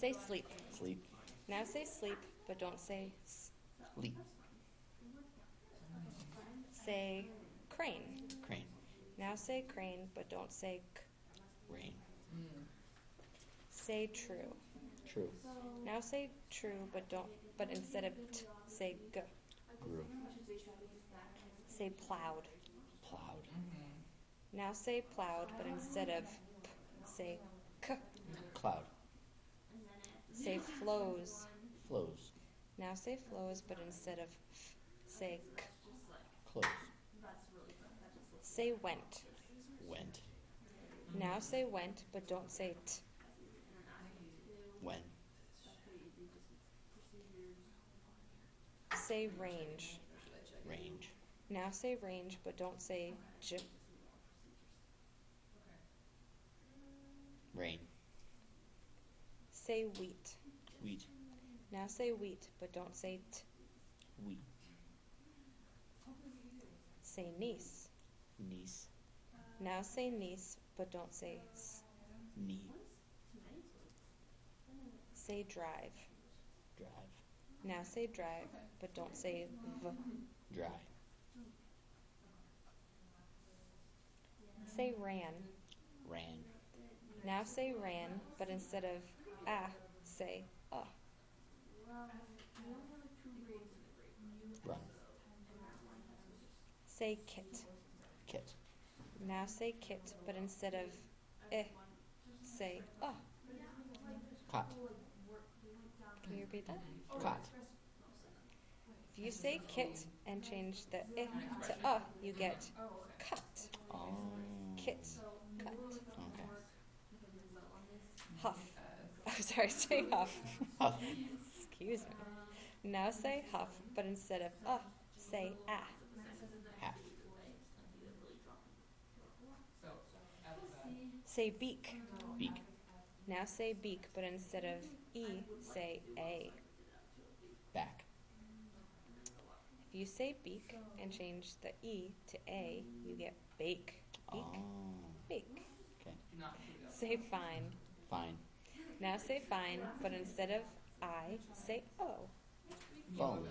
Say sleep. Sleep. Now say sleep, but don't say s. Leap. Say crane. Crane. Now say crane, but don't say k. Rain. Say true. True. Now say true, but instead of t, say g. Grew. Say plowed. Plowed. Now say plowed, but instead of p, say k. Cloud. Say flows. Flows. Now say flows, but instead of f, say k. Close. Say went. Went. Now say went, but don't say t. When. Say range. Range. Now say range, but don't say j. Rain. Say wheat. Wheat. Now say wheat, but don't say t. Wheat. Say niece. Niece. Now say niece, but don't say s. Need. Say drive. Drive. Now say drive, but don't say v. Dry. Say ran. Ran. Now say ran, but instead of say Run. Say kit. Kit. Now say kit, but instead of say Cot. Can you repeat that? Cot. If you say kit and change the to you get cut. Oh. Kit. Cut. Okay. Huff. Oh, sorry, say huff. Huff. Excuse me. Now say huff, but instead of say Half. Say beak. Beak. Now say beak, but instead of say a. Back. If you say beak and change the e to a, you get bake. Beak. Oh. Bake. Okay. Say fine. Fine. Now say fine, but instead of I, say o. Phone.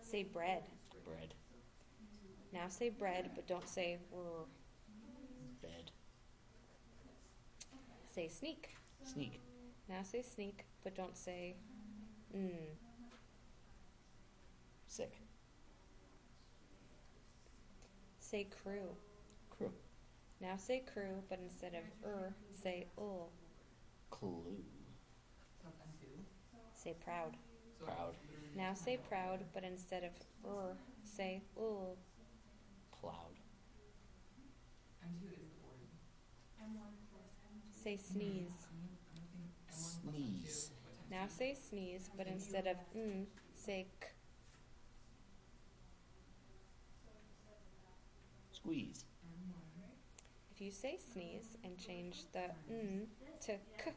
Say bread. Bread. Now say bread, but don't say r. Bed. Say sneak. Sneak. Now say sneak, but don't say Sick. Say crew. Crew. Now say crew, but instead of say ul. Clue. Say proud. Proud. Now say proud, but instead of say ul. Plowed. Say sneeze. Sneeze. Now say sneeze, but instead of say k. Squeeze. If you say sneeze and change the to k,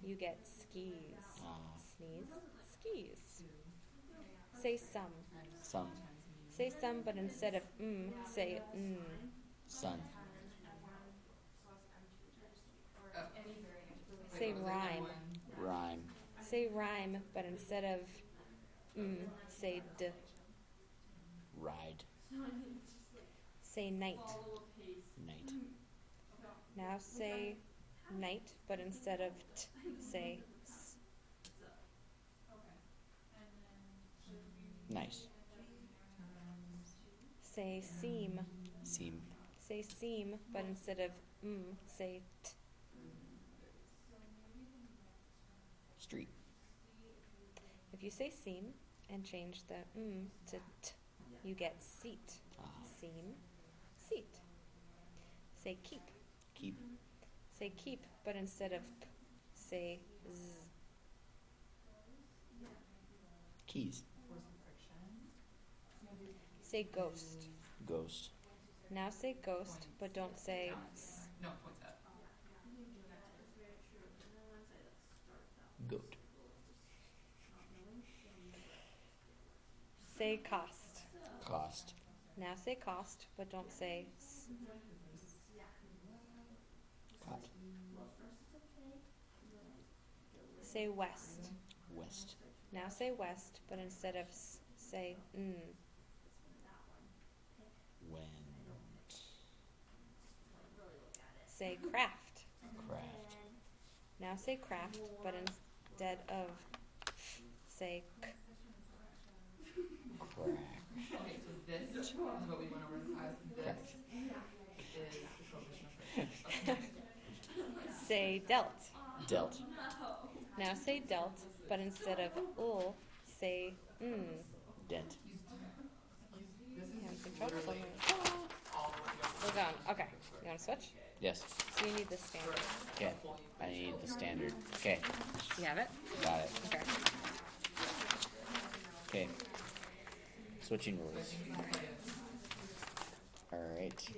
you get skis. Sneeze, skis. Say some. Some. Say some, but instead of say Sun. Say rhyme. Rhyme. Say rhyme, but instead of say d. Ride. Say night. Night. Now say night, but instead of t, say s. Nice. Say seam. Seam. Say seam, but instead of say t. Street. If you say seam and change the to t, you get seat. Seam, seat. Say keep. Keep. Say keep, but instead of p, say z. Keys. Say ghost. Ghost. Now say ghost, but don't say s. Goat. Say cost. Cost. Now say cost, but don't say s. Caught. Say west. West. Now say west, but instead of say Went. Say craft. Craft. Now say craft, but instead of say k. Crack. Okay, so this is what we went over in class. This Craft. is the prohibition of phrase. Say dealt. Dealt. Now say dealt, but instead of say Dent. Hands in trouble somewhere. All the way We're gone. Okay. You want to switch? Yes. So you need the standard. Okay. I need the standard. Okay. You have it? Got it. Okay. Okay. Switching rules. Alright. So,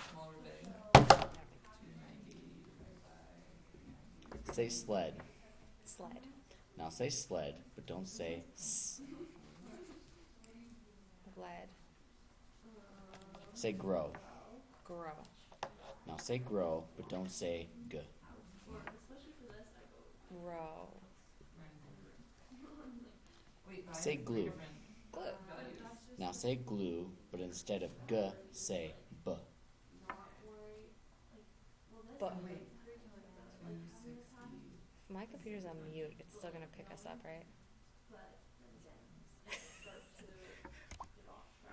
small or big? 290. Say sled. Sled. Now say sled, but don't say s. Lead. Say grow. Grow. Now say grow, but don't say g. Grow. Wait, bye. Say glue. Glue. Now say glue, but instead of g, say b. But Wait. 260. if my computer's on mute, it's still gonna pick us up, right?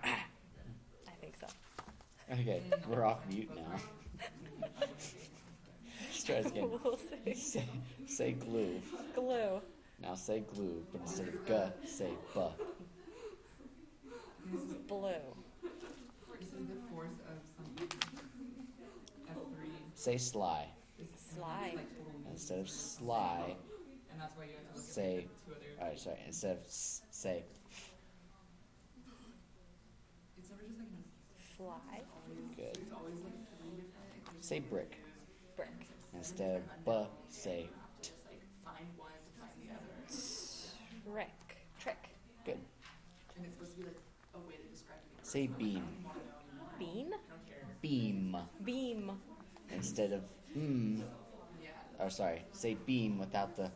I think so. Okay, we're off mute now. Let's try this again. We'll see. Say glue. Glue. Now say glue, but instead of g, say b. Blue. This is the force of something. F3. Say sly. Slide. Like total Instead of sly, and that's why you have to look say. at the two other. Alright, sorry. Instead of s, say It's never just like an. Fly. good. It's always like three different. Say brick. Brick. Instead of b, say Just like find one to find the other. Trick. Trick. good. And it's supposed to be like a way to describe it. Say beam. Bean. I don't care. Beam. Beam. Instead of Yeah. or sorry, say beam without the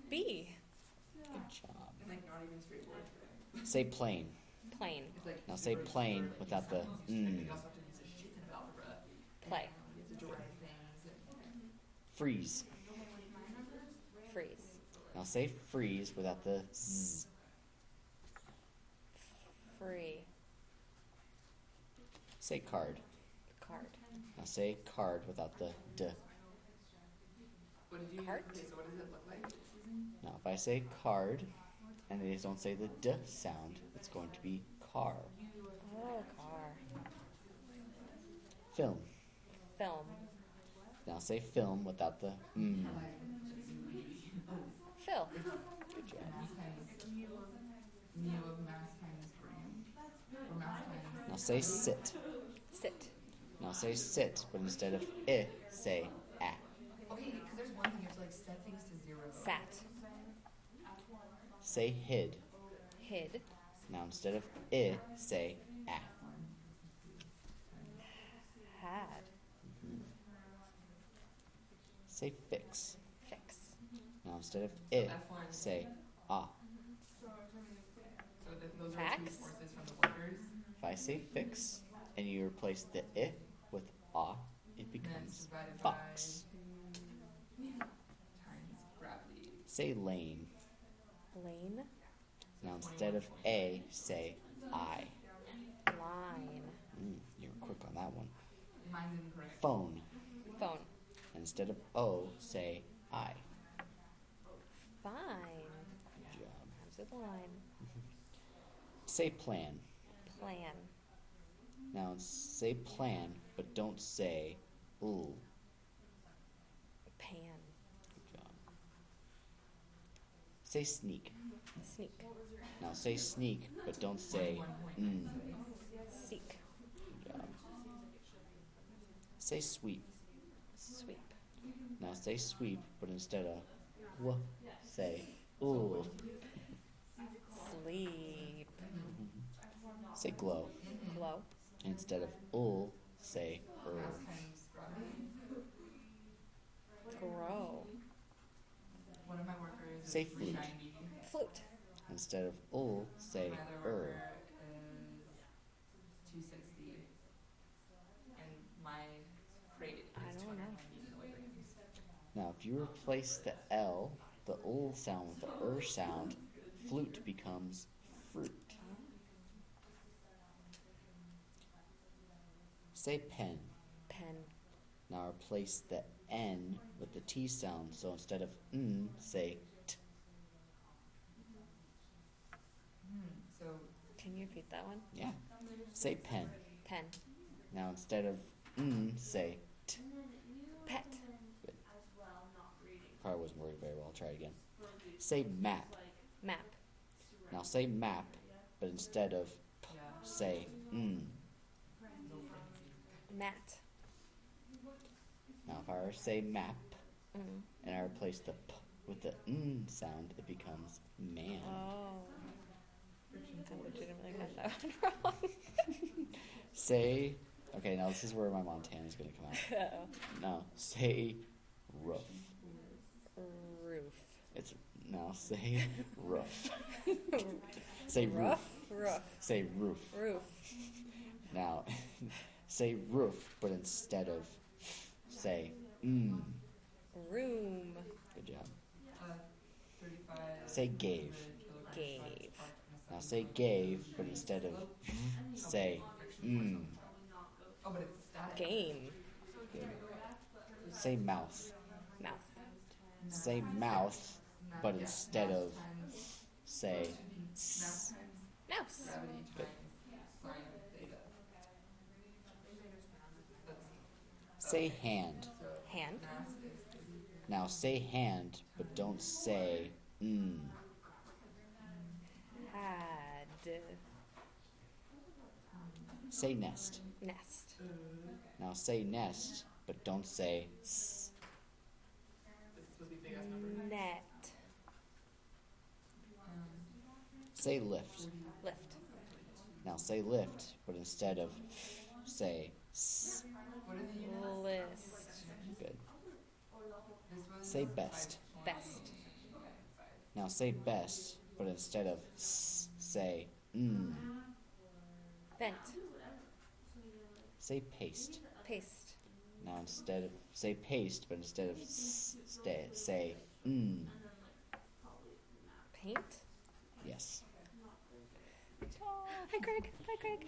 Bee. Good job. And like not even straight words. Say plane. Plane. It's like Now say plane without the you also have to use a shit ton of algebra. Play. You have to derive things. freeze. Freeze. Now say freeze without the z. Free. Say card. Card. Now say card without the d. What did you? Cart? Okay, so what does it look like? Now if I say card and they don't say the d sound, it's going to be car. Oh, car. Film. Film. Now say film without the Phil. Good job. Mass times mu of mass times brain. Or mass times. Now say sit. Sit. Now say sit, but instead of I, say a. Okay, because there's one thing you have to like set things to zero. Sat. Say hid. Hid. Now instead of I, say a. Had. Say fix. Fix. Now instead of I, F1. say ah. So those are Max? two forces from the workers. If I say fix and you replace the I with ah, it And then it's becomes divided fox. by times gravity. Say lane. Lane. Now instead of a, say I. Line. You were quick on that one. Mine's incorrect. Phone. Phone. Instead of o, say I. Fine. Good job. Rhymes with line. Say plan. Plan. Now say plan, but don't say ooh. Pan. Good job. Say sneak. Sneak. Now say sneak, but don't say Seek. Good job. Say sweep. Sweep. Now say sweep, but instead of w, say ooh. Sleep. Say glow. Glow. Instead of ooh, say Mass times sprouting. Grow. One of my workers Say is flute. 390. Flute. Instead of say My other worker is 260. And my crate I is don't know. 290 milligrams. Now, if you replace the L, the sound with the sound, flute becomes fruit. Say pen. Pen. Now replace the N with the T sound. So instead of N, say T. So Can you repeat that one? Yeah. Say pen. Pen. Now instead of N, say T. Pet. Probably wasn't worded very well. I'll try it again. Say map. Map. Now say map, but instead of P, yeah, say N. no parentheses. Mat. Now if I were to say map, Mm. and I replace the P with the N sound, it becomes man. Oh. I legitimately got that one wrong. Say, okay, now this is where my Montana is going to come out. Uh-oh. Now say roof. Roof. It's now say roof. Say roof. Roof? Roof. Say roof. Roof. Now say roof, but instead of say Room. Good job. 35. Say gave. Gave. Now say gave, but instead of say Oh, but it's static. Game. Say mouth. Mouth. Say mouth, but Yeah, instead mass of times- say mass times Mouse. gravity Good. times sine theta. That's say hand. so Hand. mass is Now say hand, but don't say Had. Say nest. Nest. Now say nest, but don't say s. this would be big ass number. Net. Say lift. Lift. Now say lift, but instead of say s. What are the units? List. Good. This was Say best. Best. Now say best, but instead of s, say Bent. Say paste. Paste. Now instead of say paste, but instead of s, say Paint. Yes. Oh, hi, Craig. Bye, Craig.